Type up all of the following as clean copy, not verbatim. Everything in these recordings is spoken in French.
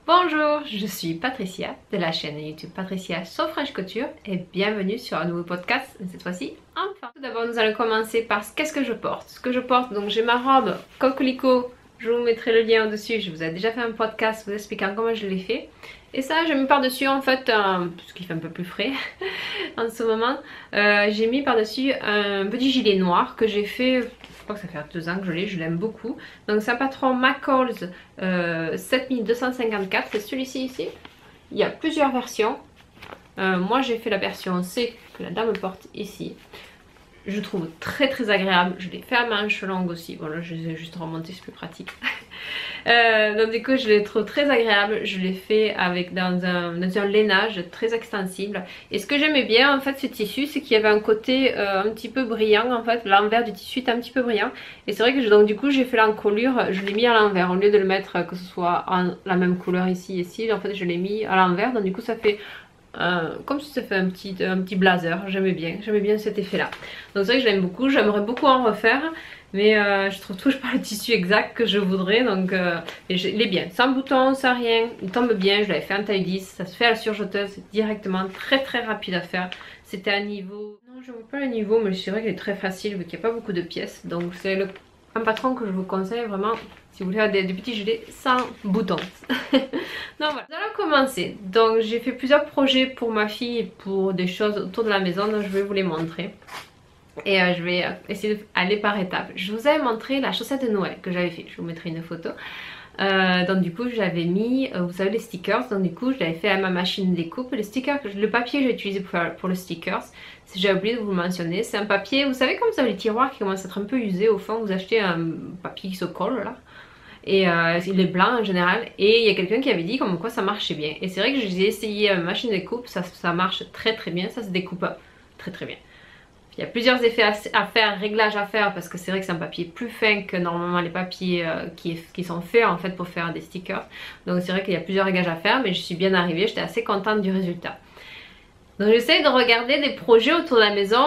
Bonjour, je suis Patricia de la chaîne YouTube Patricia sur French Couture et bienvenue sur un nouveau podcast, cette fois-ci enfin. Tout d'abord nous allons commencer par qu'est-ce que je porte. Ce que je porte, donc j'ai ma robe coquelicot, je vous mettrai le lien au-dessus, je vous ai déjà fait un podcast vous expliquant comment je l'ai fait. Et ça j'ai mis par-dessus en fait, parce qu'il fait un peu plus frais en ce moment, j'ai mis par-dessus un petit gilet noir que j'ai fait. Je crois que ça fait 2 ans que je l'ai, je l'aime beaucoup. Donc c'est un patron McCall's 7254, c'est celui-ci ici. Il y a plusieurs versions. Moi j'ai fait la version C que la dame porte ici. Je trouve très agréable. Je l'ai fait à manches longues aussi. Voilà, je les ai juste remontés, c'est plus pratique. Donc du coup je les trouve très agréable. Je l'ai fait avec dans un lainage très extensible. Et ce que j'aimais bien en fait ce tissu, c'est qu'il y avait un côté un petit peu brillant en fait. L'envers du tissu est un petit peu brillant. Et c'est vrai que donc du coup j'ai fait l'encolure, je l'ai mis à l'envers. Au lieu de le mettre que ce soit en la même couleur ici et ici, en fait je l'ai mis à l'envers. Donc du coup ça fait comme si ça fait un petit blazer. J'aimais bien cet effet là. Donc c'est vrai que je l'aime beaucoup, j'aimerais beaucoup en refaire. Mais je trouve toujours pas le tissu exact que je voudrais. Donc il est bien, sans bouton, sans rien. Il tombe bien, je l'avais fait en taille 10. Ça se fait à la surjeteuse directement, très rapide à faire. C'était un niveau, non je ne vois pas le niveau, mais c'est vrai qu'il est très facile vu qu'il n'y a pas beaucoup de pièces. Donc c'est un patron que je vous conseille vraiment si vous voulez avoir des petits gilets sans boutons. Donc voilà, nous allons commencer. Donc j'ai fait plusieurs projets pour ma fille et pour des choses autour de la maison, donc je vais vous les montrer. Et je vais essayer d'aller par étapes. Je vous avais montré la chaussette de Noël que j'avais fait. Je vous mettrai une photo. Donc du coup j'avais mis, vous savez les stickers. Donc du coup je l'avais fait à ma machine découpe. Les stickers, le papier que j'ai utilisé pour le stickers, j'ai oublié de vous le mentionner. C'est un papier, vous savez comme ça les tiroirs qui commencent à être un peu usés au fond. Vous achetez un papier qui se colle là. Et il est blanc en général. Et il y a quelqu'un qui avait dit comme quoi ça marchait bien. Et c'est vrai que j'ai essayé à ma machine découpe. Ça marche très bien. Ça se découpe très bien. Il y a plusieurs effets à faire, réglages à faire parce que c'est vrai que c'est un papier plus fin que normalement les papiers qui sont faits en fait pour faire des stickers. Donc c'est vrai qu'il y a plusieurs réglages à faire mais je suis bien arrivée, j'étais assez contente du résultat. Donc j'essaie de regarder des projets autour de la maison,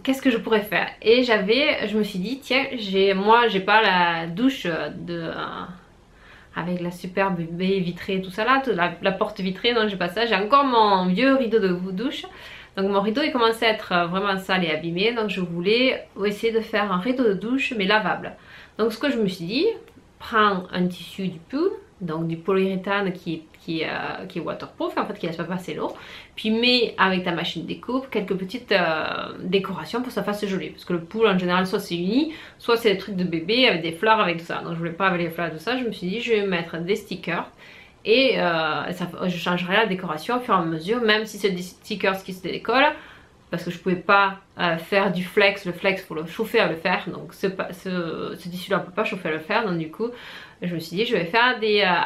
qu'est-ce que je pourrais faire. Et je me suis dit tiens, moi j'ai pas la douche avec la superbe baie vitrée tout ça là, la porte vitrée, non j'ai pas ça, j'ai encore mon vieux rideau de douche. Donc mon rideau il commençait à être vraiment sale et abîmé, donc je voulais essayer de faire un rideau de douche mais lavable. Donc ce que je me suis dit, prends un tissu du pull, donc du polyuréthane qui est waterproof, en fait qui laisse pas passer l'eau, puis mets avec ta machine découpe quelques petites décorations pour que ça fasse joli, parce que le pull en général soit c'est uni, soit c'est des trucs de bébé avec des fleurs avec tout ça, donc je voulais pas avec les fleurs et tout ça, je me suis dit je vais mettre des stickers. Et je changerai la décoration au fur et à mesure, même si c'est des stickers qui se décollent, parce que je pouvais pas faire du flex. Le flex faut le chauffer à le faire, donc ce tissu là on peut pas chauffer à le faire. Donc du coup je me suis dit je vais faire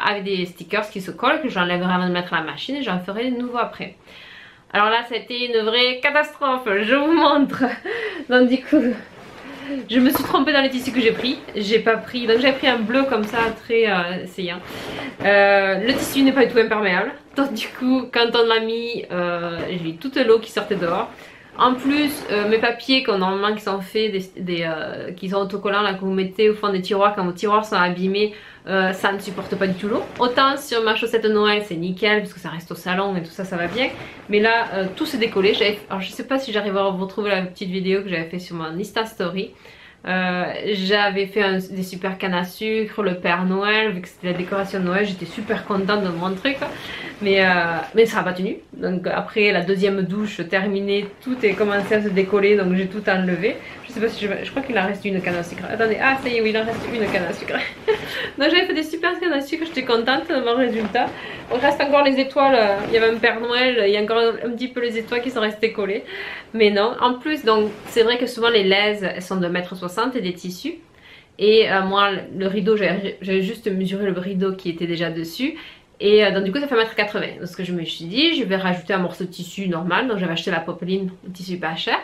avec des stickers qui se collent, que j'enlèverai avant de mettre à la machine et j'en ferai de nouveau après. Alors là ça a été une vraie catastrophe, je vous montre. Donc du coup je me suis trompée dans les tissus que j'ai pris. J'ai pas pris, donc j'ai pris un bleu comme ça très essayant. Le tissu n'est pas du tout imperméable. Donc du coup quand on l'a mis, j'ai eu toute l'eau qui sortait dehors. En plus mes papiers normalement qui sont faits, qui sont autocollants là que vous mettez au fond des tiroirs quand vos tiroirs sont abîmés, ça ne supporte pas du tout l'eau. Autant sur ma chaussette de Noël c'est nickel parce que ça reste au salon et tout ça, ça va bien. Mais là tout s'est décollé. Alors je sais pas si j'arrive à vous retrouver la petite vidéo que j'avais fait sur mon Insta Story. J'avais fait des super cannes à sucre, le Père Noël, vu que c'était la décoration de Noël, j'étais super contente de mon truc. Mais ça n'a pas tenu. Donc après la deuxième douche terminée, tout est commencé à se décoller, donc j'ai tout enlevé. Je sais pas si je crois qu'il en reste une canne à sucre. Attendez, ah ça y est, oui il en reste une canne à sucre. Donc j'avais fait des super cannes à sucre, j'étais contente de mon résultat. Il reste encore les étoiles, il y avait un Père Noël, il y a encore un petit peu les étoiles qui sont restées collées. Mais non, en plus donc c'est vrai que souvent les laises elles sont de 1,60 m et des tissus. Et moi le rideau, j'avais juste mesuré le rideau qui était déjà dessus. Et donc du coup ça fait 1,80 m. Donc ce que je me suis dit, je vais rajouter un morceau de tissu normal. Donc j'avais acheté la popeline, un tissu pas cher.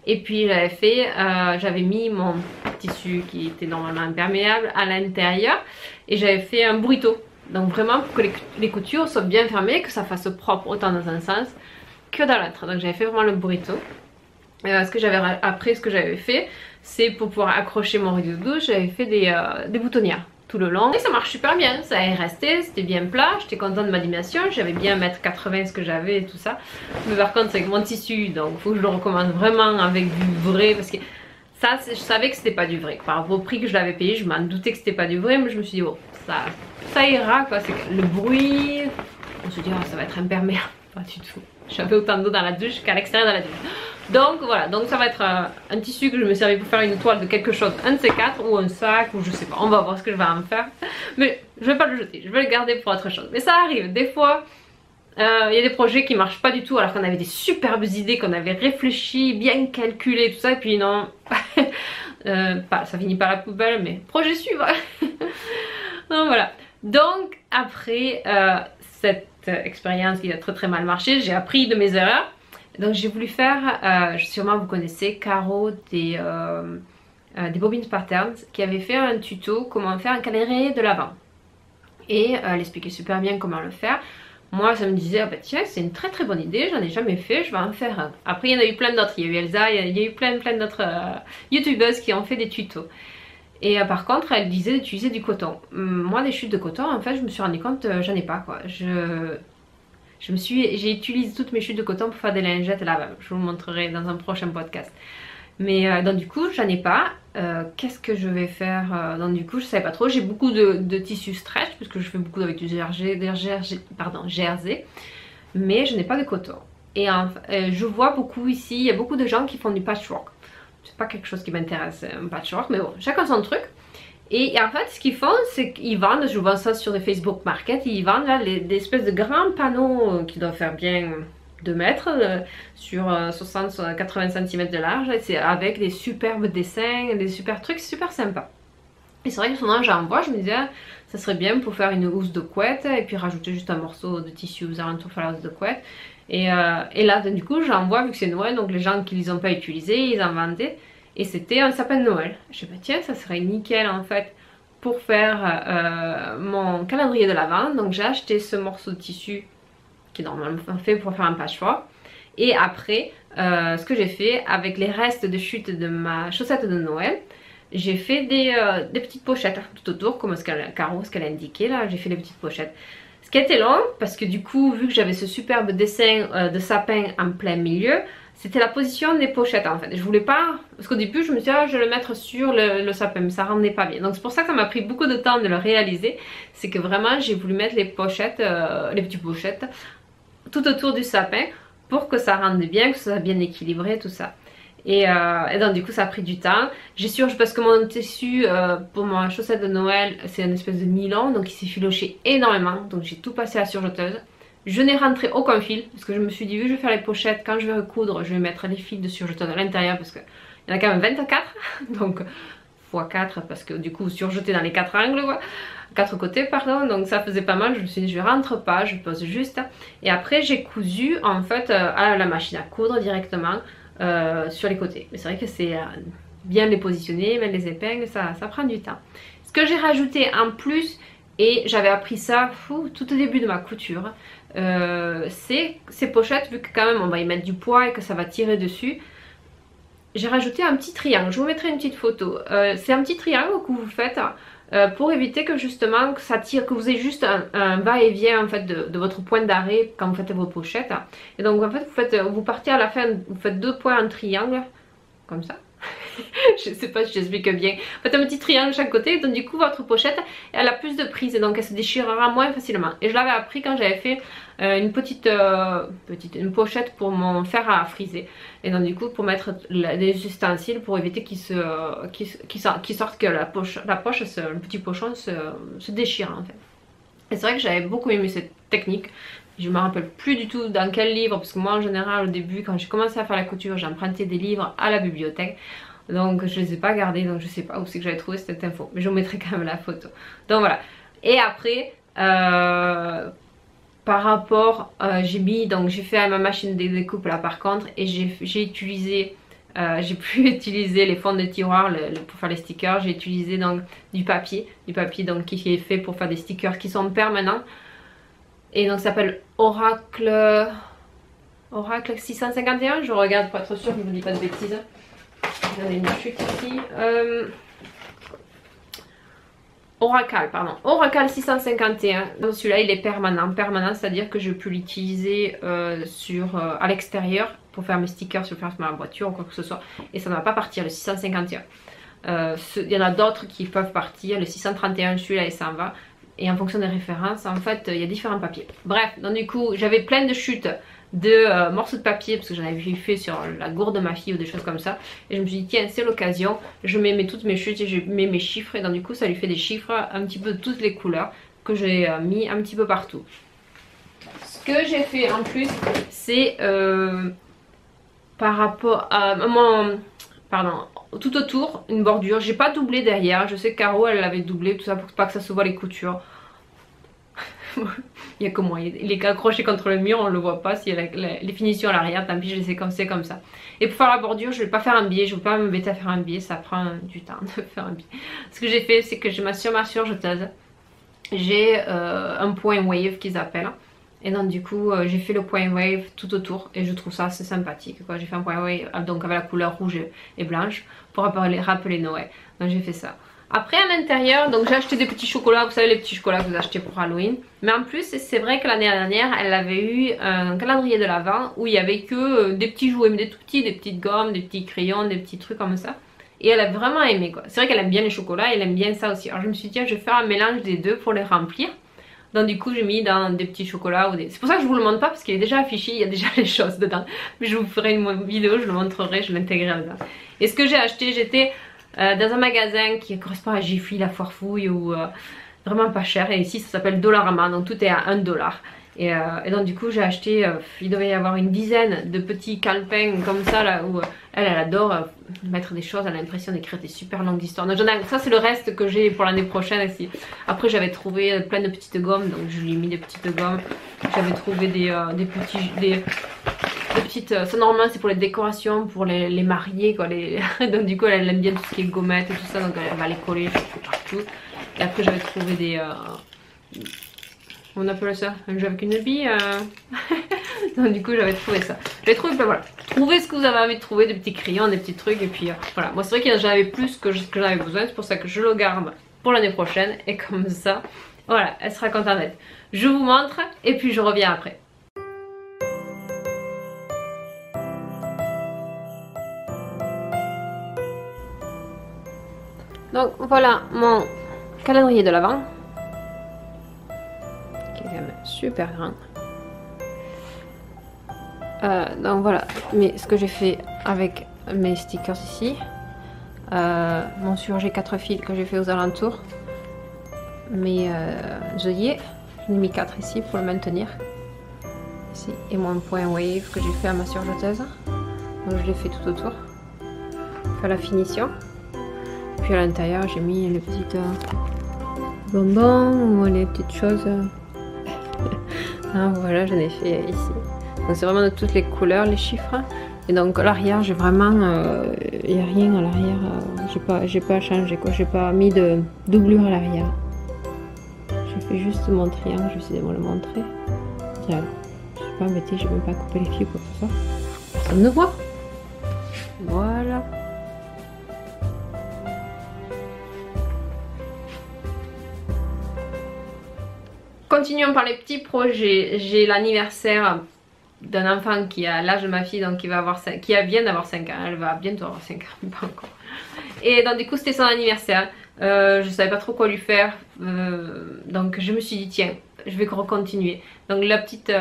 Et puis j'avais mis mon tissu qui était normalement imperméable à l'intérieur. Et j'avais fait un burrito. Donc vraiment pour que les coutures soient bien fermées, que ça fasse propre autant dans un sens que dans l'autre. Donc j'avais fait vraiment le burrito. Ce que j'avais fait, c'est pour pouvoir accrocher mon rideau de douche, j'avais fait des boutonnières. tout le long et ça marche super bien, ça est resté, c'était bien plat, j'étais contente de ma dimension, j'avais bien 1m80 ce que j'avais et tout ça, mais par contre c'est avec mon tissu, donc il faut que je le recommande vraiment avec du vrai, parce que ça je savais que c'était pas du vrai, par rapport au prix que je l'avais payé, je m'en doutais que c'était pas du vrai, mais je me suis dit bon, ça ira quoi, c'est le bruit, on se dit oh, ça va être imperméable, pas du tout, j'avais autant d'eau dans la douche qu'à l'extérieur de la douche. Donc voilà, donc ça va être un tissu que je me servis pour faire une toile de quelque chose, un de ces quatre, ou un sac, ou je sais pas, on va voir ce que je vais en faire. Mais je vais pas le jeter, je vais le garder pour autre chose. Mais ça arrive, des fois, il y a des projets qui marchent pas du tout alors qu'on avait des superbes idées, qu'on avait réfléchi, bien calculé, tout ça, et puis non, ça finit par la poubelle, mais projet suivant. Donc voilà, donc après cette expérience qui a très mal marché, j'ai appris de mes erreurs. Donc j'ai voulu faire, sûrement vous connaissez Caro des Bobines Patterns qui avait fait un tuto comment faire un calendrier de l'Avent. Et elle expliquait super bien comment le faire. Moi ça me disait ah bah tiens c'est une très bonne idée, j'en ai jamais fait, je vais en faire un. Après il y en a eu plein d'autres, il y a eu Elsa, il y a eu plein d'autres youtubeuses qui ont fait des tutos. Et par contre elle disait d'utiliser du coton. Moi des chutes de coton en fait je me suis rendu compte j'en ai pas quoi. J'ai utilisé toutes mes chutes de coton pour faire des lingettes lavables. Je vous le montrerai dans un prochain podcast. Mais donc du coup, j'en ai pas. Qu'est-ce que je vais faire? Donc du coup, je savais pas trop. J'ai beaucoup de tissu stretch parce que je fais beaucoup avec du jersey. Mais je n'ai pas de coton. Et je vois beaucoup ici, il y a beaucoup de gens qui font du patchwork. C'est pas quelque chose qui m'intéresse, un patchwork, mais bon, chacun son truc. Et en fait, ce qu'ils font, c'est qu'ils vendent, je vois ça sur des Facebook Market, ils vendent là des espèces de grands panneaux qui doivent faire bien 2 mètres sur 60-80 cm de large. C'est avec des superbes dessins, des super trucs super sympas. Et c'est vrai que souvent j'en vois, je me disais, ça serait bien pour faire une housse de couette et puis rajouter juste un morceau de tissu aux alentours pour la housse de couette. Et là, du coup, j'en vois, vu que c'est Noël, donc les gens qui ne les ont pas utilisés, ils en vendaient. Et c'était un sapin de Noël. Je me dis tiens ça serait nickel en fait pour faire mon calendrier de l'Avent. Donc j'ai acheté ce morceau de tissu qui est normalement fait pour faire un patchwork. Et après ce que j'ai fait avec les restes de chute de ma chaussette de Noël, j'ai fait des petites pochettes tout autour comme ce qu'elle a indiqué là, j'ai fait des petites pochettes. Ce qui était long parce que du coup vu que j'avais ce superbe dessin de sapin en plein milieu, c'était la position des pochettes en fait. Je voulais pas, parce qu'au début je me suis dit ah, je vais le mettre sur le sapin, mais ça rendait pas bien. Donc c'est pour ça que ça m'a pris beaucoup de temps de le réaliser. C'est que vraiment j'ai voulu mettre les pochettes, les petites pochettes tout autour du sapin pour que ça rende bien, que ça soit bien équilibré tout ça. Et donc du coup ça a pris du temps. J'ai surgelé parce que mon tissu pour ma chaussette de Noël c'est une espèce de nylon, donc il s'est filoché énormément. Donc j'ai tout passé à la surjeteuse. Je n'ai rentré aucun fil parce que je me suis dit vu que je vais faire les pochettes, quand je vais recoudre je vais mettre les fils de surjeteuse à l'intérieur parce qu'il y en a quand même 24 donc x 4 parce que du coup surjeté dans les 4 angles quoi, 4 côtés pardon, donc ça faisait pas mal. Je me suis dit je rentre pas, je pose juste et après j'ai cousu en fait à la machine à coudre directement sur les côtés. Mais c'est vrai que c'est bien les positionner, mettre les épingles, ça prend du temps. Ce que j'ai rajouté en plus, et j'avais appris ça tout au début de ma couture, c'est ces pochettes, vu que quand même on va y mettre du poids et que ça va tirer dessus, j'ai rajouté un petit triangle. Je vous mettrai une petite photo. C'est un petit triangle que vous faites pour éviter que justement que ça tire, que vous ayez juste un va-et-vient en fait de votre point d'arrêt quand vous faites vos pochettes. Et donc en fait vous partez à la fin, vous faites 2 points en triangle comme ça. Je sais pas si j'explique bien. Faites un petit triangle de chaque côté, donc du coup votre pochette elle a plus de prise et donc elle se déchirera moins facilement. Et je l'avais appris quand j'avais fait une une pochette pour mon fer à friser. Et donc du coup pour mettre des ustensiles pour éviter qu'il sorte, que la poche, le petit pochon se déchire en fait. Et c'est vrai que j'avais beaucoup aimé cette technique. Je me rappelle plus du tout dans quel livre, parce que moi en général au début quand j'ai commencé à faire la couture j'empruntais des livres à la bibliothèque. Donc je les ai pas gardés, donc je sais pas où c'est que j'avais trouvé cette info. Mais je vous mettrai quand même la photo. Donc voilà. Et après, par rapport, j'ai fait à ma machine de découpe là par contre. Et j'ai utilisé, j'ai pu utiliser les fonds de tiroir pour faire les stickers. J'ai utilisé donc du papier donc qui est fait pour faire des stickers qui sont permanents. Et donc ça s'appelle Oracle 651. Je regarde pour être sûre que je ne vous dis pas de bêtises. J'en ai une chute ici. Oracal, pardon, Oracal 651. Donc celui-là il est permanent, c'est à dire que je peux l'utiliser à l'extérieur pour faire mes stickers sur ma voiture ou quoi que ce soit, et ça ne va pas partir le 651. Il y en a d'autres qui peuvent partir, le 631 celui-là et ça en va, et en fonction des références en fait il y a différents papiers. Bref, donc du coup j'avais plein de chutes de morceaux de papier parce que j'en avais fait sur la gourde de ma fille ou des choses comme ça, et je me suis dit tiens c'est l'occasion, je mets toutes mes chutes et je mets mes chiffres, et donc du coup ça lui fait des chiffres un petit peu de toutes les couleurs que j'ai mis un petit peu partout. Ce que j'ai fait en plus c'est par rapport à mon... Pardon, tout autour une bordure, j'ai pas doublé derrière, je sais que Caro elle l'avait doublé tout ça pour pas que ça se voit les coutures. Il y a que moi, il est accroché contre le mur, on le voit pas, s'il y a les finitions à l'arrière, tant pis je les ai comme ça. Et pour faire la bordure je vais pas faire un biais, je vais pas m'embêter à faire un biais, ça prend du temps de faire un biais. Ce que j'ai fait c'est que sur ma surjeteuse j'ai un point wave qu'ils appellent. Et donc du coup j'ai fait le point wave tout autour et je trouve ça assez sympathique. J'ai fait un point wave donc avec la couleur rouge et blanche pour rappeler Noël. Donc j'ai fait ça. Après à l'intérieur, donc j'ai acheté des petits chocolats, vous savez les petits chocolats que vous achetez pour Halloween. Mais en plus c'est vrai que l'année dernière elle avait eu un calendrier de l'Avent où il y avait que des petits jouets, mais des tout petits, des petites gommes, des petits crayons, des petits trucs comme ça. Et elle a vraiment aimé quoi. C'est vrai qu'elle aime bien les chocolats et elle aime bien ça aussi. Alors je me suis dit tiens je vais faire un mélange des deux pour les remplir. Donc du coup j'ai mis dans des petits chocolats ou des... C'est pour ça que je vous le montre pas parce qu'il est déjà affiché, il y a déjà les choses dedans. Mais je vous ferai une vidéo, je le montrerai, je l'intégrerai dedans. Et ce que j'ai acheté, j'étais dans un magasin qui correspond à Jiffy, la foire fouille, ou vraiment pas cher. Et ici ça s'appelle Dollarama, donc tout est à 1 $. Et donc du coup j'ai acheté, il devait y avoir une dizaine de petits calepins comme ça là où elle adore mettre des choses, elle a l'impression d'écrire des super longues histoires. Donc, ça c'est le reste que j'ai pour l'année prochaine ici. Après j'avais trouvé plein de petites gommes, donc je lui ai mis des petites gommes. J'avais trouvé des petites, ça normalement c'est pour les décorations, pour les mariés quoi. Donc du coup elle aime bien tout ce qui est gommettes et tout ça, donc elle va les coller partout. Et après j'avais trouvé des... on appelle ça un jeu avec une bille. Donc du coup j'avais trouvé ça. J'avais trouvé, ben voilà, trouvez ce que vous avez envie de trouver, des petits crayons, des petits trucs, et puis voilà. Moi c'est vrai que j'en avais plus que j'en avais besoin, c'est pour ça que je le garde pour l'année prochaine, et comme ça, voilà, elle sera contente d'être. Je vous montre, et puis je reviens après. Donc voilà mon calendrier de l'Avent, qui est quand même super grand. Donc voilà, mais ce que j'ai fait avec mes stickers ici, mon surjet 4 fils que j'ai fait aux alentours, mes œillets, j'en ai mis 4 ici pour le maintenir, ici, et mon point wave que j'ai fait à ma surjeteuse, donc je l'ai fait tout autour, faire la finition. Puis à l'intérieur j'ai mis les petites bonbons ou les petites choses. Voilà, j'en ai fait ici. Donc c'est vraiment de toutes les couleurs, les chiffres. Et donc à l'arrière j'ai vraiment, il n'y a rien à l'arrière, j'ai pas changé quoi, j'ai pas mis de doublure à l'arrière. J'ai fait juste mon triangle, je vais essayer de vous le montrer. Tiens, je suis pas embêtée, je vais même pas couper les fils ou quoi que ce soit. Personne ne voit. Voilà. Continuons par les petits projets. J'ai l'anniversaire d'un enfant qui a l'âge de ma fille, donc qui vient d'avoir 5 ans. Elle va bientôt avoir 5 ans, pas encore. Et donc du coup c'était son anniversaire. Je savais pas trop quoi lui faire. Donc je me suis dit tiens, je vais continuer. Donc la petite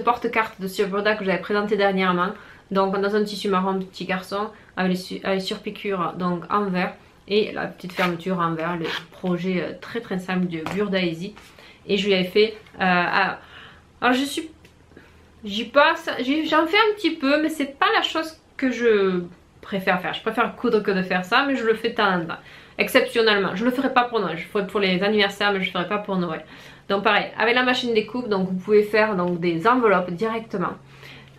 porte-carte de Surburda que j'avais présentée dernièrement. Donc dans un tissu marron petit garçon avec les surpiqûres donc en vert. Et la petite fermeture en verre, le projet très très simple de Burda Easy. Et je lui avais fait... alors j'en fais un petit peu, mais c'est pas la chose que je préfère faire. Je préfère coudre que de faire ça, mais je le fais de temps en temps. Exceptionnellement. Je le ferai pas pour Noël, je le ferai pour les anniversaires, mais je le ferai pas pour Noël. Donc pareil, avec la machine découpe, donc vous pouvez faire donc, des enveloppes directement.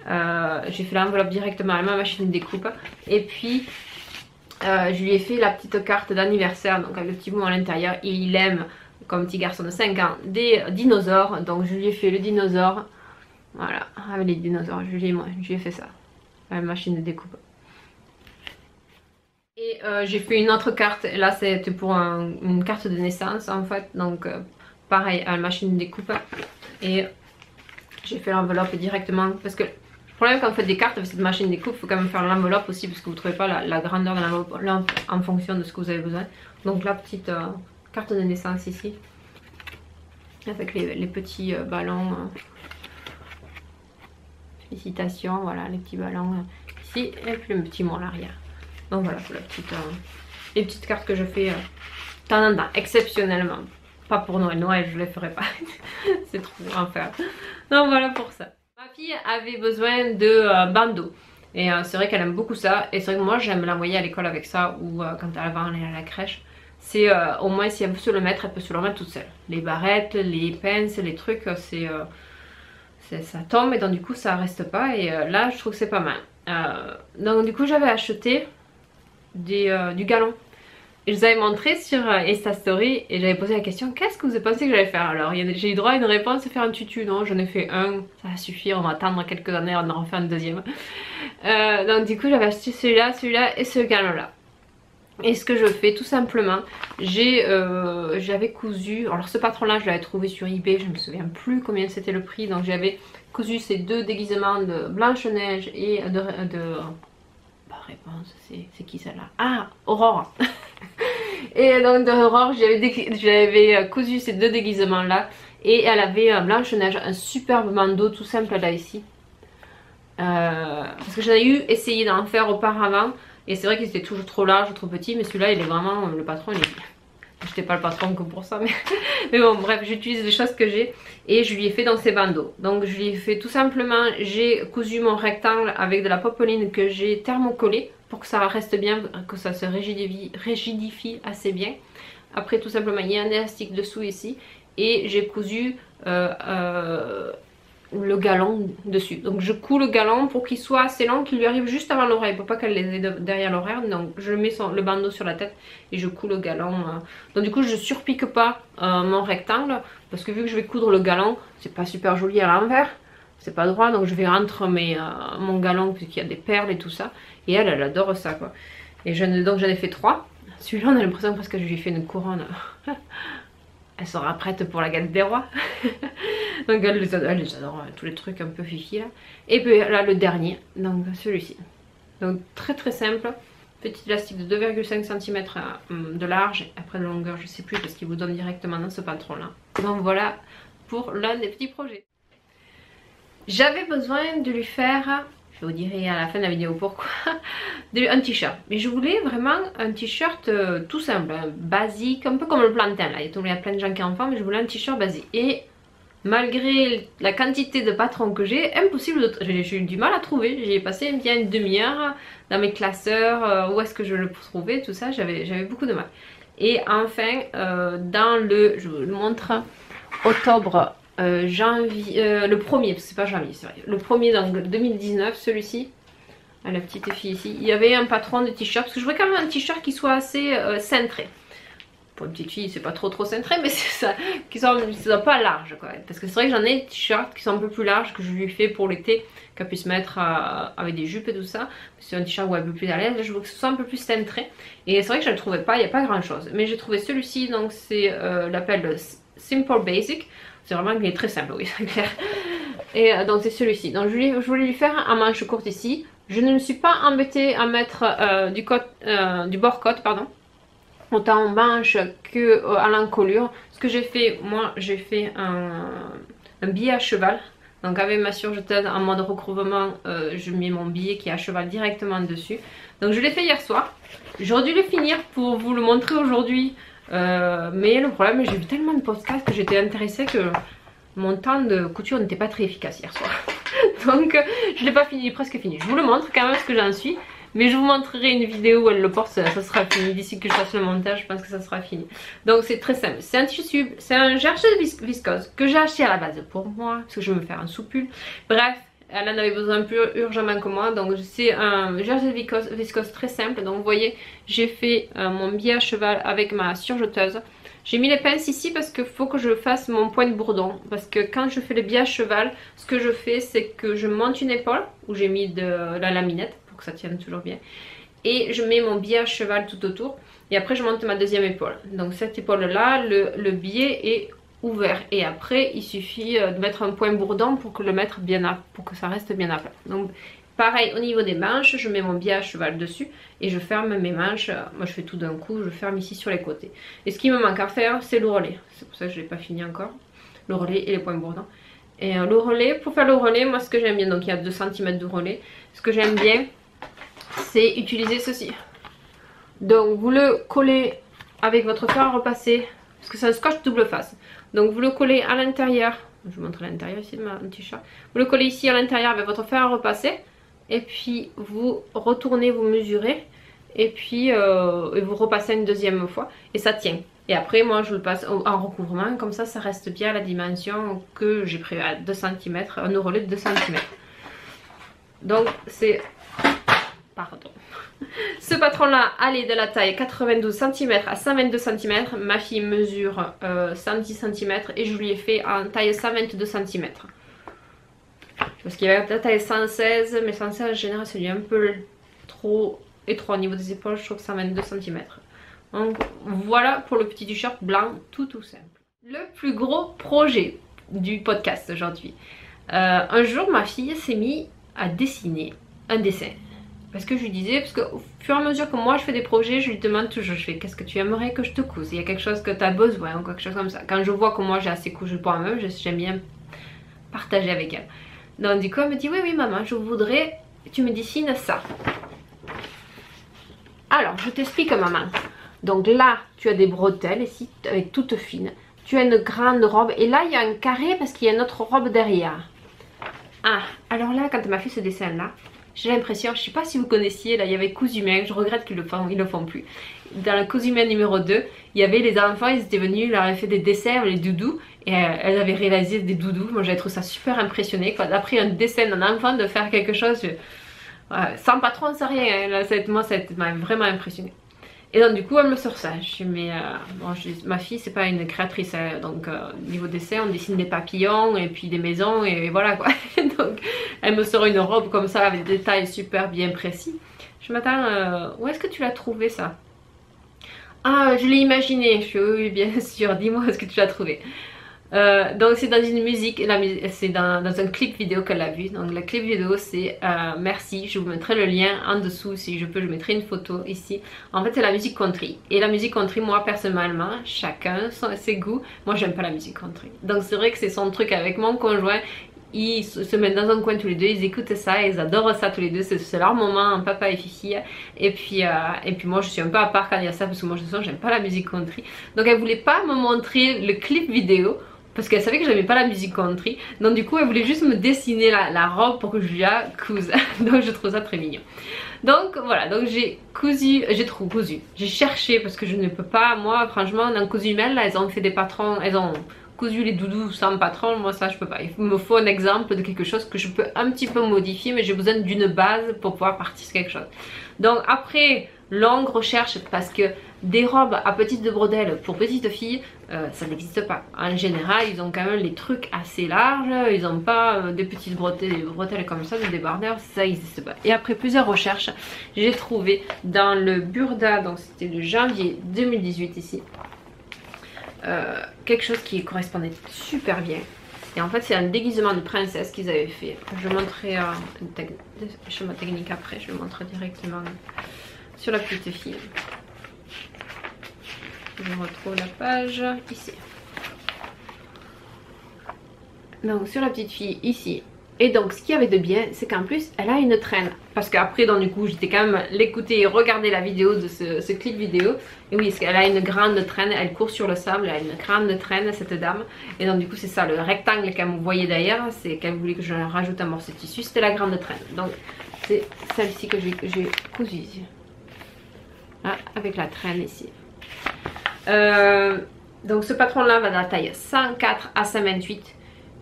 J'ai fait l'enveloppe directement avec ma machine découpe. Et puis... je lui ai fait la petite carte d'anniversaire, donc avec le petit mot à l'intérieur, et il aime, comme petit garçon de 5 ans, des dinosaures, donc je lui ai fait le dinosaure, voilà, avec les dinosaures, je lui ai fait ça, avec la machine de découpe. Et j'ai fait une autre carte, là c'était pour une carte de naissance en fait, donc pareil à la machine de découpe. Et j'ai fait l'enveloppe directement parce que le problème quand vous faites des cartes avec cette machine de découpe, il faut quand même faire l'enveloppe aussi parce que vous ne trouvez pas la grandeur de l'enveloppe en fonction de ce que vous avez besoin. Donc la petite carte de naissance ici avec les petits ballons. Félicitations, voilà les petits ballons ici et puis le petit mot à l'arrière. Donc voilà pour la petite, les petites cartes que je fais de temps en temps, exceptionnellement. Pas pour Noël, Noël je les ferai pas, c'est trop enfer. Donc voilà pour ça. Ma fille avait besoin de bandeaux et c'est vrai qu'elle aime beaucoup ça. Et c'est vrai que moi j'aime l'envoyer à l'école avec ça ou quand elle va aller à la crèche. C'est au moins si elle veut se le mettre, elle peut se le remettre toute seule. Les barrettes, les pinces, les trucs, ça tombe et donc du coup ça reste pas. Et là je trouve que c'est pas mal. Donc du coup j'avais acheté du galon. Et je vous avais montré sur Insta Story et j'avais posé la question qu'est-ce que vous avez pensé que j'allais faire. Alors j'ai eu droit à une réponse, faire un tutu. Non, j'en ai fait un, ça va suffire, on va attendre quelques années, on en refait un deuxième. Donc du coup j'avais acheté celui-là et ce galon là. Et ce que je fais tout simplement, j'avais cousu, alors ce patron là je l'avais trouvé sur eBay, je ne me souviens plus combien c'était le prix. Donc j'avais cousu ces deux déguisements de Blanche-Neige et réponse, c'est qui celle-là? Ah, Aurore. Et donc de Aurore, j'avais cousu ces deux déguisements là. Et elle avait Blanche-Neige, un superbe bandeau tout simple là ici. Parce que j'en ai essayé d'en faire auparavant. Et c'est vrai qu'il était toujours trop large, trop petit. Mais celui-là, il est vraiment, le patron, il est... J'étais pas le patron que pour ça, mais bon, bref, j'utilise les choses que j'ai et je lui ai fait dans ces bandeaux. Donc je lui ai fait tout simplement, j'ai cousu mon rectangle avec de la popeline que j'ai thermocollé pour que ça reste bien, que ça se rigidifie assez bien. Après tout simplement, il y a un élastique dessous ici et j'ai cousu le galon dessus. Donc je couds le galon pour qu'il soit assez long, qu'il lui arrive juste avant l'oreille pour pas qu'elle les ait derrière l'oreille. Donc je mets le bandeau sur la tête et je couds le galon. Donc du coup je surpique pas mon rectangle parce que vu que je vais coudre le galon, c'est pas super joli à l'envers, c'est pas droit, donc je vais entre mon galon puisqu'il y a des perles et tout ça. Et elle adore ça quoi. Et donc j'en ai fait 3. Celui-là on a l'impression presque que je lui ai fait une couronne. Elle sera prête pour la galette des rois. Donc elle les adore, tous les trucs un peu fifi là. Et puis là le dernier, donc celui-ci. Donc très très simple. Petit élastique de 2,5 cm de large, après de longueur je sais plus parce qu'il vous donne directement dans ce patron là. Donc voilà pour l'un des petits projets. J'avais besoin de lui faire, je vous dirai à la fin de la vidéo pourquoi, un t-shirt. Mais je voulais vraiment un t-shirt tout simple, basique, un peu comme le plantain là. Il y a plein de gens qui en font, mais je voulais un t-shirt basique. Et malgré la quantité de patrons que j'ai, impossible j'ai eu du mal à trouver. J'y ai passé bien une demi-heure dans mes classeurs, où est-ce que je le trouvais, tout ça, j'avais beaucoup de mal. Et enfin, je vous le montre, octobre, janvier, le premier, parce que c'est pas janvier, c'est vrai, le premier donc 2019, celui-ci, la petite fille ici, il y avait un patron de t-shirt, parce que je voulais quand même un t-shirt qui soit assez cintré. Pour une petite fille c'est pas trop cintré, mais c'est ça, qui soit pas large quoi. Parce que c'est vrai que j'en ai des t-shirts qui sont un peu plus larges que je lui fais pour l'été, qu'elle puisse mettre avec des jupes et tout ça. C'est un t-shirt où elle est un peu plus à l'aise, je veux que ce soit un peu plus cintré. Et c'est vrai que je ne le trouvais pas, il n'y a pas grand chose. Mais j'ai trouvé celui-ci, donc c'est l'appel Simple Basic. C'est vraiment qu'il est très simple, oui c'est clair. Et donc c'est celui-ci. Donc je voulais lui faire un manche courte ici. Je ne me suis pas embêtée à mettre du bord-côte, pardon, autant en manche que à l'encolure. Ce que j'ai fait, moi j'ai fait un billet à cheval. Donc avec ma surjeteuse en mode recouvrement, je mets mon billet qui est à cheval directement dessus. Donc je l'ai fait hier soir. J'aurais dû le finir pour vous le montrer aujourd'hui. Mais le problème, j'ai vu tellement de podcasts que j'étais intéressée que mon temps de couture n'était pas très efficace hier soir. Donc je l'ai pas fini, presque fini. Je vous le montre quand même ce que j'en suis. Mais je vous montrerai une vidéo où elle le porte, ça sera fini. D'ici que je fasse le montage, je pense que ça sera fini. Donc c'est très simple. C'est un tissu, c'est un jersey de viscose que j'ai acheté à la base pour moi, parce que je veux me faire un soupul. Bref, elle en avait besoin plus urgemment que moi. Donc c'est un jersey de viscose très simple. Donc vous voyez, j'ai fait mon billet à cheval avec ma surjeteuse. J'ai mis les pinces ici parce qu'il faut que je fasse mon point de bourdon. Parce que quand je fais le billet à cheval, ce que je fais, c'est que je monte une épaule où j'ai mis de la laminette, ça tienne toujours bien, et je mets mon biais à cheval tout autour et après je monte ma deuxième épaule. Donc cette épaule là, le biais est ouvert et après il suffit de mettre un point bourdon pour que pour que ça reste bien à plat. Donc pareil au niveau des manches, je mets mon biais à cheval dessus et je ferme mes manches. Moi je fais tout d'un coup, je ferme ici sur les côtés. Et ce qui me manque à faire, c'est le relais. C'est pour ça que je n'ai pas fini encore. Le relais et les points bourdons. Et le relais, pour faire le relais, moi ce que j'aime bien, donc il y a 2 cm de relais. Ce que j'aime bien, c'est utiliser ceci. Donc vous le collez avec votre fer à repasser, parce que c'est un scotch double face. Donc vous le collez à l'intérieur, je vous montre l'intérieur ici de mon t-shirt. Vous le collez ici à l'intérieur avec votre fer à repasser. Et puis vous retournez, vous mesurez. Et puis vous repassez une deuxième fois. Et ça tient. Et après moi je le passe en recouvrement. Comme ça reste bien à la dimension que j'ai pris à 2 cm. Un relais de 2 cm. Donc c'est... Pardon. Ce patron là allait de la taille 92 cm à 122 cm. Ma fille mesure 110 cm et je lui ai fait en taille 122 cm. Parce qu'il y avait la taille 116, mais 116 en général c'est un peu trop étroit au niveau des épaules. Je trouve que 122 cm. Donc voilà pour le petit t-shirt blanc tout simple. Le plus gros projet du podcast aujourd'hui. Un jour ma fille s'est mise à dessiner un dessin. Parce que je lui disais, parce qu'au fur et à mesure que moi je fais des projets, je lui demande toujours, je fais qu'est-ce que tu aimerais que je te couse? Il y a quelque chose que tu as besoin ou quelque chose comme ça. Quand je vois que moi j'ai assez cousu pour moi-même, j'aime bien partager avec elle. Donc du coup elle me dit, oui maman, je voudrais que tu me dessines ça. Alors je t'explique maman. Donc là tu as des bretelles ici, avec toutes fines. Tu as une grande robe et là il y a un carré parce qu'il y a une autre robe derrière. Ah, alors là quand elle m'a fait ce dessin là, j'ai l'impression, je ne sais pas si vous connaissiez, là il y avait Cousumain, je regrette qu'ils le font plus. Dans le Cousumain numéro 2, il y avait les enfants, ils étaient venus, ils leur avaient fait des dessins, les doudous, et elles avaient réalisé des doudous. Moi j'avais trouvé ça super impressionnée, quand d'après un dessin d'un enfant de faire quelque chose, sans patron, sans rien, hein. Là, moi ça m'a vraiment impressionnée. Et donc du coup elle me sort ça, je dis mais bon, ma fille c'est pas une créatrice, hein, donc niveau dessin on dessine des papillons et puis des maisons et voilà quoi. Donc elle me sort une robe comme ça avec des détails super bien précis. Je m'attends, où est-ce que tu l'as trouvé ça? Ah je l'ai imaginé, je suis oui bien sûr, dis-moi où est-ce que tu l'as trouvé. Donc c'est dans une musique, c'est dans un clip vidéo qu'elle a vu. Donc le clip vidéo c'est Merci, je vous mettrai le lien en dessous si je peux, je mettrai une photo ici. En fait c'est la musique country. Et la musique country, moi personnellement, chacun ses goûts, moi j'aime pas la musique country. Donc c'est vrai que c'est son truc avec mon conjoint. Ils se mettent dans un coin tous les deux, ils écoutent ça, ils adorent ça tous les deux, c'est leur moment, papa et fifi. Et puis moi je suis un peu à part quand il y a ça parce que moi de toute façon j'aime pas la musique country. Donc elle voulait pas me montrer le clip vidéo parce qu'elle savait que j'aimais pas la musique country. Donc du coup elle voulait juste me dessiner la robe pour que je la couse. Donc je trouve ça très mignon. Donc voilà, donc j'ai cousu, j'ai cherché parce que je ne peux pas, moi franchement dans Cousumail là elles ont fait des patrons, elles ont cousu les doudous sans patron, moi ça je peux pas. Il me faut un exemple de quelque chose que je peux un petit peu modifier, mais j'ai besoin d'une base pour pouvoir partir sur quelque chose. Donc après longue recherche, parce que des robes à petites brodelles pour petites filles, ça n'existe pas. En général ils ont quand même les trucs assez larges, ils n'ont pas des petites bretelles comme ça, des débardeurs, ça n'existe pas. Et après plusieurs recherches, j'ai trouvé dans le Burda, donc c'était de janvier 2018 ici, quelque chose qui correspondait super bien. Et en fait c'est un déguisement de princesse qu'ils avaient fait. Je vais montrer un schéma technique après, je le montre directement sur la petite fille. Je retrouve la page ici. Donc sur la petite fille ici. Et donc ce qu'il y avait de bien, c'est qu'en plus elle a une traîne. Parce qu'après donc du coup j'étais quand même l'écouter et regarder la vidéo de ce clip vidéo. Et oui, elle a une grande traîne, elle court sur le sable, elle a une grande traîne cette dame. Et donc du coup c'est ça, le rectangle qu'elle me voyait derrière, c'est qu'elle voulait que je rajoute un morceau de tissu, c'était la grande traîne. Donc c'est celle-ci que j'ai cousue ici. Ah, avec la traîne ici. Donc ce patron là va dans la taille 104 à 128.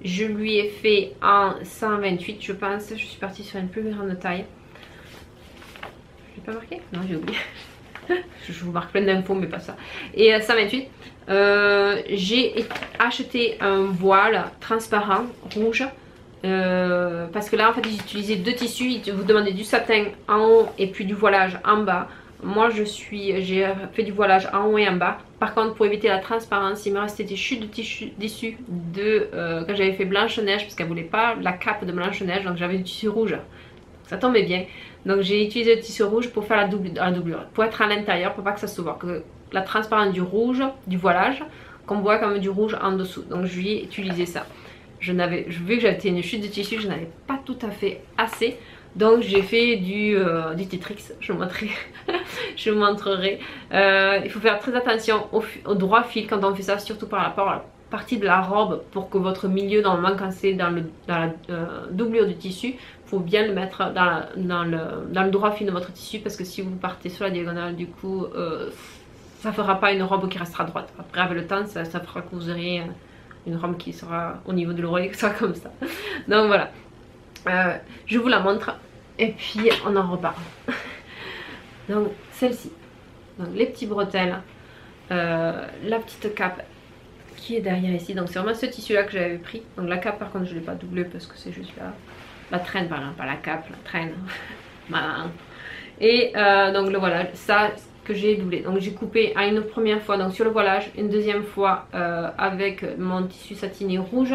Je lui ai fait en 128 je pense. Je suis partie sur une plus grande taille. Je l'ai pas marqué? Non, j'ai oublié. Je vous marque plein d'infos mais pas ça. Et 128 j'ai acheté un voile transparent rouge parce que là en fait j'ai utilisé deux tissus, vous demandez du satin en haut et puis du voilage en bas. Moi j'ai fait du voilage en haut et en bas. Par contre pour éviter la transparence il me restait des chutes de tissu de quand j'avais fait Blanche-Neige, parce qu'elle voulait pas la cape de Blanche-Neige, donc j'avais du tissu rouge, ça tombait bien. Donc j'ai utilisé le tissu rouge pour faire la doublure, pour être à l'intérieur, pour pas que ça se voit, que la transparence du rouge, du voilage, qu'on voit comme du rouge en dessous. Donc je vais utiliser ça. Vu que j'avais une chute de tissu, je n'avais pas tout à fait assez. Donc j'ai fait du Tetrix, je vous montrerai. Je vous montrerai. Il faut faire très attention au droit fil quand on fait ça, surtout par rapport à la partie de la robe, pour que votre milieu, normalement quand c'est dans la doublure du tissu, il faut bien le mettre dans le droit fil de votre tissu, parce que si vous partez sur la diagonale, du coup ça fera pas une robe qui restera droite. Après avec le temps ça fera que vous aurez une robe qui sera au niveau de l'oreille, qui sera comme ça. Donc voilà, je vous la montre et puis on en reparle. Donc celle-ci, donc les petits bretelles, la petite cape qui est derrière ici. Donc c'est vraiment ce tissu là que j'avais pris. Donc la cape par contre je ne l'ai pas doublée parce que c'est juste la traîne, pas la cape, la traîne. Et donc le voilà, ça que j'ai doublé. Donc j'ai coupé à une première fois donc sur le voilage, une deuxième fois avec mon tissu satiné rouge,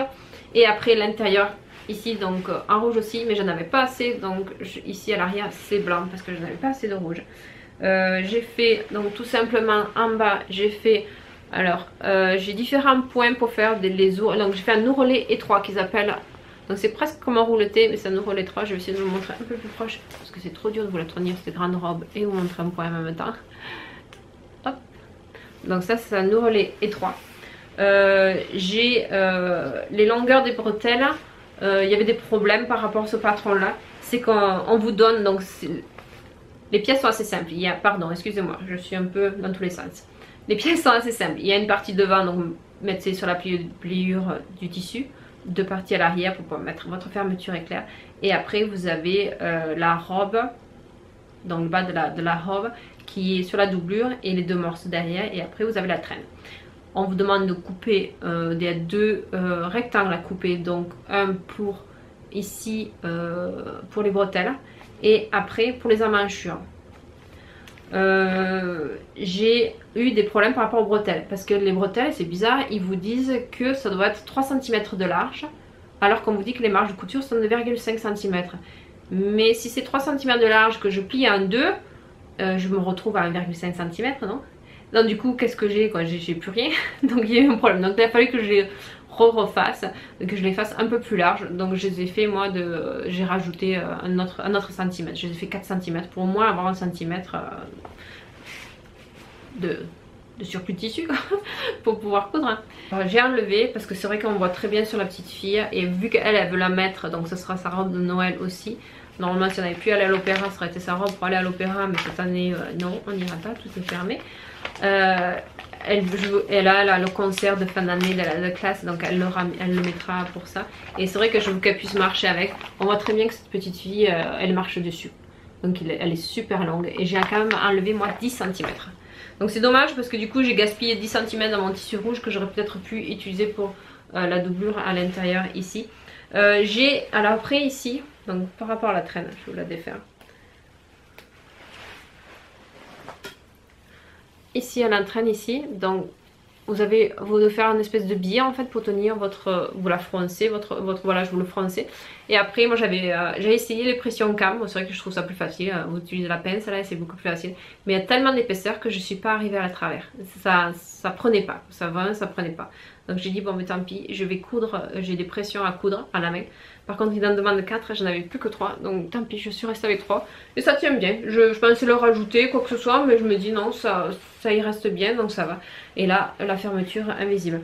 et après l'intérieur ici donc en rouge aussi, mais j'en avais pas assez, donc ici à l'arrière c'est blanc parce que je n'avais pas assez de rouge. J'ai fait donc tout simplement en bas, j'ai fait alors j'ai différents points pour faire les ours. Donc j'ai fait un ourlet étroit qu'ils appellent. Donc c'est presque comme un rouleté, mais c'est un ourlet étroit. Je vais essayer de vous le montrer un peu plus proche parce que c'est trop dur de vous la tenir cette grande robe et vous montrer un point en même temps. Hop. Donc ça c'est un ourlet étroit. J'ai les longueurs des bretelles. Il y avait des problèmes par rapport à ce patron là. C'est qu'on vous donne donc les pièces sont assez simples. Pardon, excusez-moi, je suis un peu dans tous les sens. Les pièces sont assez simples. Il y a une partie devant, donc mettez sur la pliure du tissu. Deux parties à l'arrière pour pouvoir mettre votre fermeture éclair. Et après vous avez la robe, donc le bas de la robe qui est sur la doublure et les deux morceaux derrière. Et après vous avez la traîne. On vous demande de couper des deux rectangles à couper. Donc un pour ici pour les bretelles et après pour les emmanchures. J'ai eu des problèmes par rapport aux bretelles parce que les bretelles c'est bizarre, ils vous disent que ça doit être 3 cm de large alors qu'on vous dit que les marges de couture sont de 2,5 cm. Mais si c'est 3 cm de large que je plie en deux, je me retrouve à 1,5 cm, non? Donc du coup qu'est-ce que j'ai? J'ai plus rien. Donc il y a eu un problème, donc il a fallu que je les refasse, que je les fasse un peu plus larges. Donc je les ai fait moi j'ai rajouté un autre centimètre. Je les ai fait 4 cm pour au moins avoir un centimètre de surplus de tissu pour pouvoir coudre. J'ai enlevé parce que c'est vrai qu'on voit très bien sur la petite fille, et vu qu'elle veut la mettre, donc ce sera sa robe de Noël aussi. Normalement si on avait pu aller à l'opéra, ça aurait été sa robe pour aller à l'opéra, mais cette année non, on n'ira pas, tout est fermé. Elle a le concert de fin d'année de la classe, donc elle le mettra pour ça. Et c'est vrai que je veux qu'elle puisse marcher avec. On voit très bien que cette petite fille elle marche dessus, donc elle est super longue, et j'ai quand même enlevé moi 10 cm. Donc c'est dommage parce que du coup j'ai gaspillé 10 cm dans mon tissu rouge que j'aurais peut-être pu utiliser pour la doublure à l'intérieur ici. Alors après ici, donc par rapport à la traîne, je vais vous la défaire. Ici à l'entraîne ici, donc vous devez faire une espèce de biais en fait pour tenir vous la froncez, voilà, je vous le froncez. Et après moi j'avais essayé les pressions cam, c'est vrai que je trouve ça plus facile, vous utilisez la pince là et c'est beaucoup plus facile. Mais il y a tellement d'épaisseur que je suis pas arrivée à la travers, ça prenait pas, ça prenait pas. Donc j'ai dit bon mais tant pis, je vais coudre, j'ai des pressions à coudre à la main. Par contre il en demande 4, j'en avais plus que 3, donc tant pis, je suis restée avec 3. Et ça tient bien, je pensais le rajouter quoi que ce soit, mais je me dis non, ça y reste bien, donc ça va. Et là la fermeture invisible.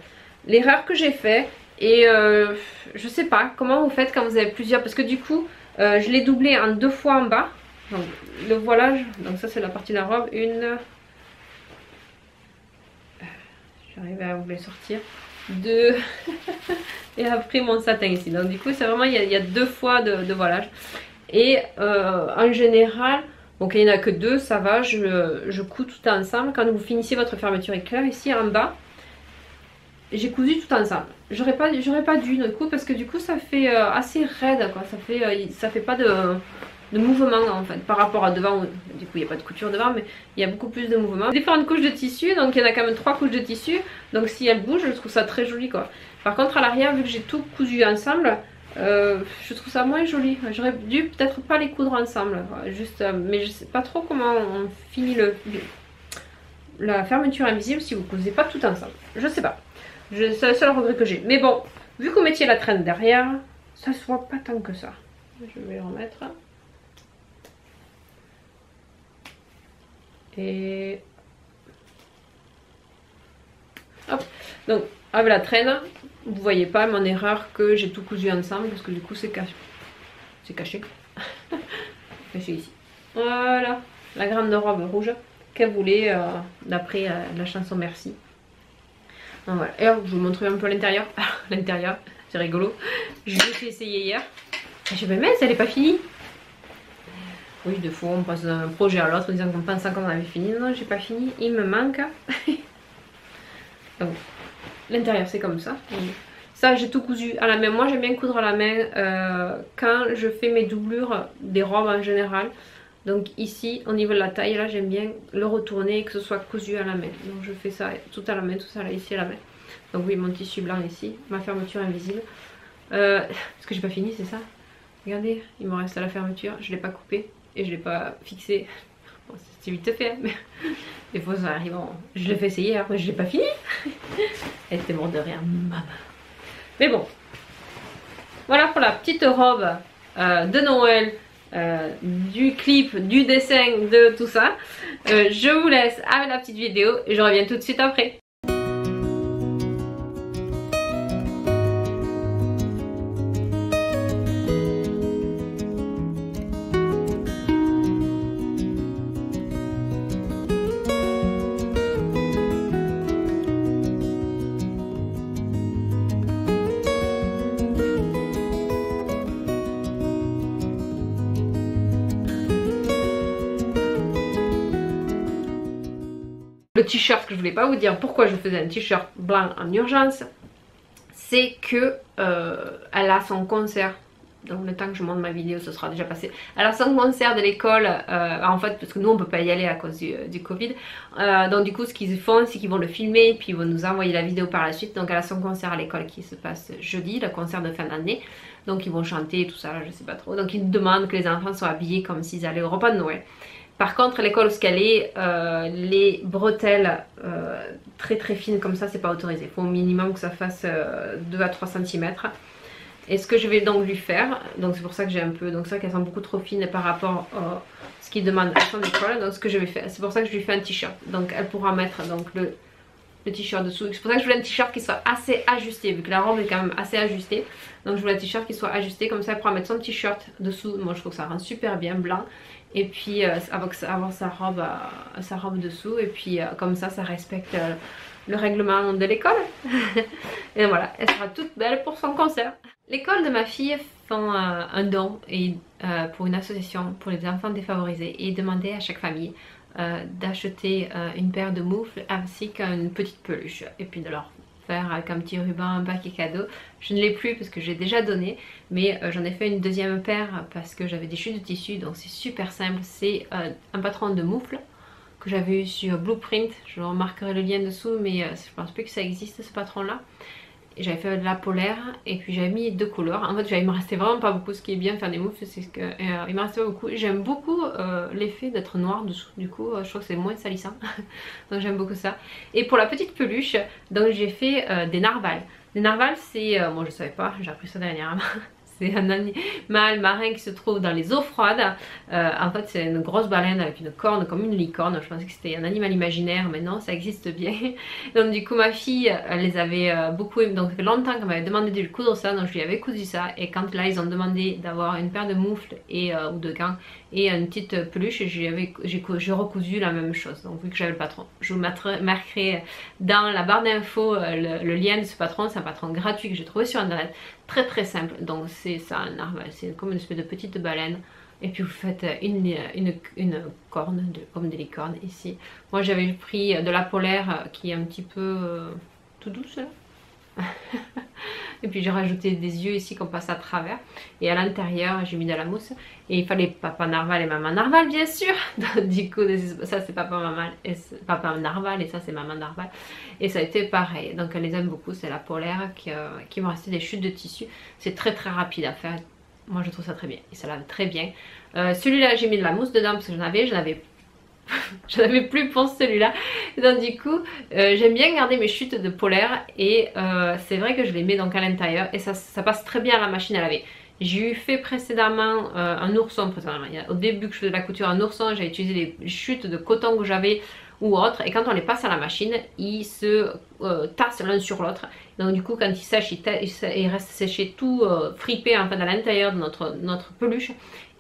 L'erreur que j'ai fait, et je sais pas comment vous faites quand vous avez plusieurs, parce que du coup je l'ai doublé en 2 fois en bas. Donc le voilage, donc ça c'est la partie de la robe, j'arrive à vous les sortir, 2 et après mon satin ici. Donc du coup c'est vraiment il y a 2 fois de voilage. Et en général, donc il n'y en a que 2, ça va, je couds tout ensemble. Quand vous finissez votre fermeture éclair ici en bas, j'ai cousu tout ensemble. j'aurais pas dû du coup, parce que du coup ça fait assez raide quoi, ça fait pas de mouvement en fait par rapport à devant. Du coup il n'y a pas de couture devant, mais il y a beaucoup plus de mouvement. Différentes couches de tissu, donc il y en a quand même 3 couches de tissu, donc si elles bougent je trouve ça très joli quoi. Par contre à l'arrière, vu que j'ai tout cousu ensemble, je trouve ça moins joli. J'aurais dû peut-être pas les coudre ensemble juste, mais je sais pas trop comment on finit la fermeture invisible si vous cousez pas tout ensemble, je sais pas. C'est le seul regret que j'ai. Mais bon, vu que vous mettiez la traîne derrière, ça se voit pas tant que ça. Je vais le remettre. Et... hop. Donc, avec la traîne, vous voyez pas mon erreur que j'ai tout cousu ensemble. Parce que du coup, c'est caché. C'est caché. Caché ici. Voilà. La grande robe rouge qu'elle voulait d'après la chanson Merci. Donc voilà. Et alors, je vous montre un peu l'intérieur. L'intérieur, c'est rigolo. Je l'ai fait essayer hier. J'ai dit, mais mince, elle n'est pas finie. Oui, des fois, on passe d'un projet à l'autre en disant qu'on pensait qu'on avait fini. Non, j'ai pas fini. Il me manque. Donc, l'intérieur, c'est comme ça. Ça, j'ai tout cousu à la main. Moi, j'aime bien coudre à la main quand je fais mes doublures des robes en général. Donc ici, au niveau de la taille, là, j'aime bien le retourner et que ce soit cousu à la main. Donc je fais ça tout à la main, tout ça là, ici à la main. Donc oui, mon tissu blanc ici, ma fermeture invisible. Ce que j'ai pas fini, c'est ça. Regardez, il me reste à la fermeture, je l'ai pas coupé et je l'ai pas fixé. Bon, c'est vite fait, hein, mais des fois ça arrive. Je l'ai fait essayer, après je l'ai pas fini. Elle était morte de rire, maman. Mais bon, voilà pour la petite robe de Noël. Du clip, du dessin, de tout ça. Je vous laisse avec la petite vidéo et je reviens tout de suite après. Le t-shirt, que je voulais pas vous dire pourquoi je faisais un t-shirt blanc en urgence, c'est que elle a son concert. Donc le temps que je monte ma vidéo, ce sera déjà passé. Elle a son concert de l'école, en fait, parce que nous on peut pas y aller à cause du Covid. Donc du coup ce qu'ils font, c'est qu'ils vont le filmer, puis ils vont nous envoyer la vidéo par la suite. Donc elle a son concert à l'école qui se passe jeudi, le concert de fin d'année. Donc ils vont chanter tout ça, je sais pas trop. Donc ils demandent que les enfants soient habillés comme s'ils allaient au repas de Noël. Par contre, l'école où elle est, les bretelles très très fines comme ça, c'est pas autorisé. Il faut au minimum que ça fasse 2 à 3 cm. Et ce que je vais donc lui faire, donc c'est pour ça que j'ai un peu, donc c'est vrai qu'elles sont beaucoup trop fines par rapport à ce qu'il demande à son école. Donc ce que je vais faire, c'est pour ça que je lui fais un t-shirt. Donc elle pourra mettre donc le t-shirt dessous. C'est pour ça que je voulais un t-shirt qui soit assez ajusté, vu que la robe est quand même assez ajustée. Donc je voulais un t-shirt qui soit ajusté, comme ça elle pourra mettre son t-shirt dessous. Moi je trouve que ça rend super bien blanc. Et puis avoir sa robe dessous. Et puis comme ça respecte le règlement de l'école. Et voilà, elle sera toute belle pour son concert. L'école de ma fille font un don pour une association pour les enfants défavorisés et demander à chaque famille d'acheter une paire de moufles ainsi qu'une petite peluche et puis de leur faire avec un petit ruban, un paquet cadeau. Je ne l'ai plus parce que j'ai déjà donné, mais j'en ai fait une deuxième paire parce que j'avais des chutes de tissu, donc c'est super simple. C'est un patron de moufles que j'avais eu sur Blueprint, je remarquerai le lien dessous, mais je pense plus que ça existe ce patron là. J'avais fait de la polaire et puis j'avais mis 2 couleurs. En fait il me restait vraiment pas beaucoup. Ce qui est bien faire des moufles, c'est que il me restait pas beaucoup. J'aime beaucoup l'effet d'être noir dessous. Du coup je trouve que c'est moins salissant. Donc j'aime beaucoup ça. Et pour la petite peluche, donc j'ai fait des narvals. Les narvals c'est, moi je savais pas, j'ai appris ça dernièrement. C'est un animal marin qui se trouve dans les eaux froides. En fait c'est une grosse baleine avec une corne comme une licorne. Je pensais que c'était un animal imaginaire, mais non, ça existe bien. Donc du coup ma fille elle les avait beaucoup aimés. Donc ça fait longtemps qu'elle m'avait demandé de lui coudre ça, donc je lui avais cousu ça. Et quand là ils ont demandé d'avoir une paire de moufles et, ou de gants et une petite peluche, j'ai recousu la même chose. Donc vu que j'avais le patron, je vous marquerai dans la barre d'infos le lien de ce patron. C'est un patron gratuit que j'ai trouvé sur internet. Très très simple. Donc c'est ça un narval, c'est comme une espèce de petite baleine. Et puis vous faites une corne comme des licornes ici. Moi j'avais pris de la polaire qui est un petit peu tout douce là. Et puis j'ai rajouté des yeux ici qu'on passe à travers. Et à l'intérieur j'ai mis de la mousse. Et il fallait papa narval et maman narval bien sûr. Du coup ça c'est papa narval et ça c'est maman narval. Et ça a été pareil. Donc elle les aime beaucoup. C'est la polaire qui m'a resté des chutes de tissu. C'est très rapide à faire. Moi je trouve ça très bien. Et ça lave très bien. Celui-là j'ai mis de la mousse dedans parce que j'en avais plus pour celui-là. Donc du coup j'aime bien garder mes chutes de polaire. Et c'est vrai que je les mets donc à l'intérieur. Et ça passe très bien à la machine à laver. J'ai eu fait précédemment un ourson. Au début que je faisais de la couture un ourson, j'ai utilisé les chutes de coton que j'avais ou autre. Et quand on les passe à la machine, ils se tassent l'un sur l'autre. Donc du coup quand ils sèchent, ils restent séchés tout fripé en fait à l'intérieur de notre peluche.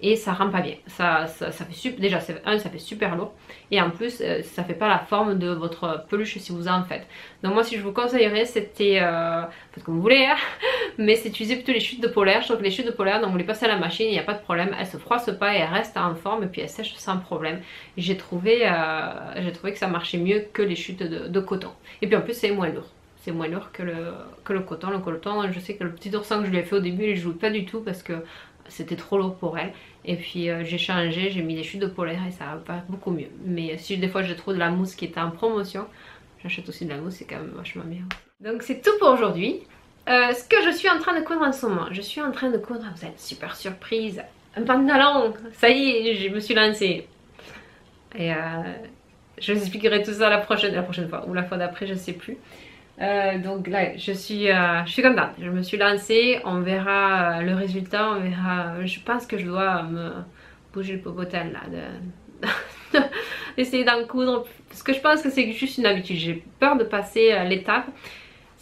Et ça rend pas bien. Ça fait déjà ça fait super lourd. Et en plus ça fait pas la forme de votre peluche si vous en faites. Donc moi si je vous conseillerais c'était, faites comme vous voulez hein, mais c'est utiliser plutôt les chutes de polaire. Je trouve que les chutes de polaire, donc vous les passez à la machine, il n'y a pas de problème. Elles se froissent pas et elles restent en forme et puis elles sèchent sans problème. J'ai trouvé que ça marchait mieux que les chutes de coton. Et puis en plus c'est moins lourd. C'est moins lourd que le coton. Le coton, je sais que le petit oursin que je lui ai fait au début, il ne joue pas du tout parce que c'était trop lourd pour elle. Et puis j'ai changé, j'ai mis des chutes de polaire et ça va beaucoup mieux. Mais si des fois je trouve de la mousse qui est en promotion, j'achète aussi de la mousse, c'est quand même vachement bien. Donc c'est tout pour aujourd'hui. Ce que je suis en train de coudre en ce moment, je suis en train de coudre, vous êtes super surprise, un pantalon. Ça y est, je me suis lancée. Et je vous expliquerai tout ça la prochaine fois ou la fois d'après, je sais plus. Donc là je suis contente, je me suis lancée, on verra le résultat, on verra, je pense que je dois me bouger le popotin là, essayer d'en coudre, parce que je pense que c'est juste une habitude, j'ai peur de passer l'étape.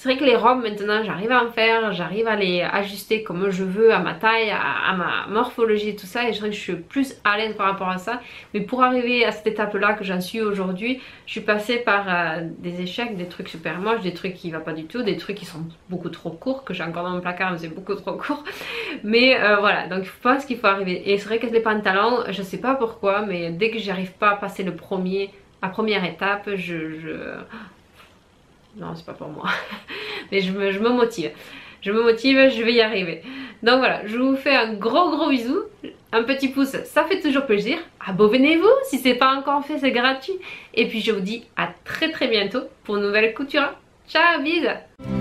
C'est vrai que les robes maintenant j'arrive à en faire, j'arrive à les ajuster comme je veux à ma taille, à ma morphologie et tout ça, et je dirais que je suis plus à l'aise par rapport à ça. Mais pour arriver à cette étape là que j'en suis aujourd'hui, je suis passée par des échecs, des trucs super moches, des trucs qui ne vont pas du tout, des trucs qui sont beaucoup trop courts, que j'ai encore dans mon placard mais c'est beaucoup trop court. Mais voilà, donc je pense qu'il faut arriver. Et c'est vrai que les pantalons, je sais pas pourquoi, mais dès que j'arrive pas à passer la première étape, non, c'est pas pour moi. Mais je me motive. Je me motive, je vais y arriver. Donc voilà, je vous fais un gros bisou. Un petit pouce, ça fait toujours plaisir. Abonnez-vous si c'est pas encore fait, c'est gratuit. Et puis je vous dis à très bientôt pour une nouvelle couture. Ciao, bisous.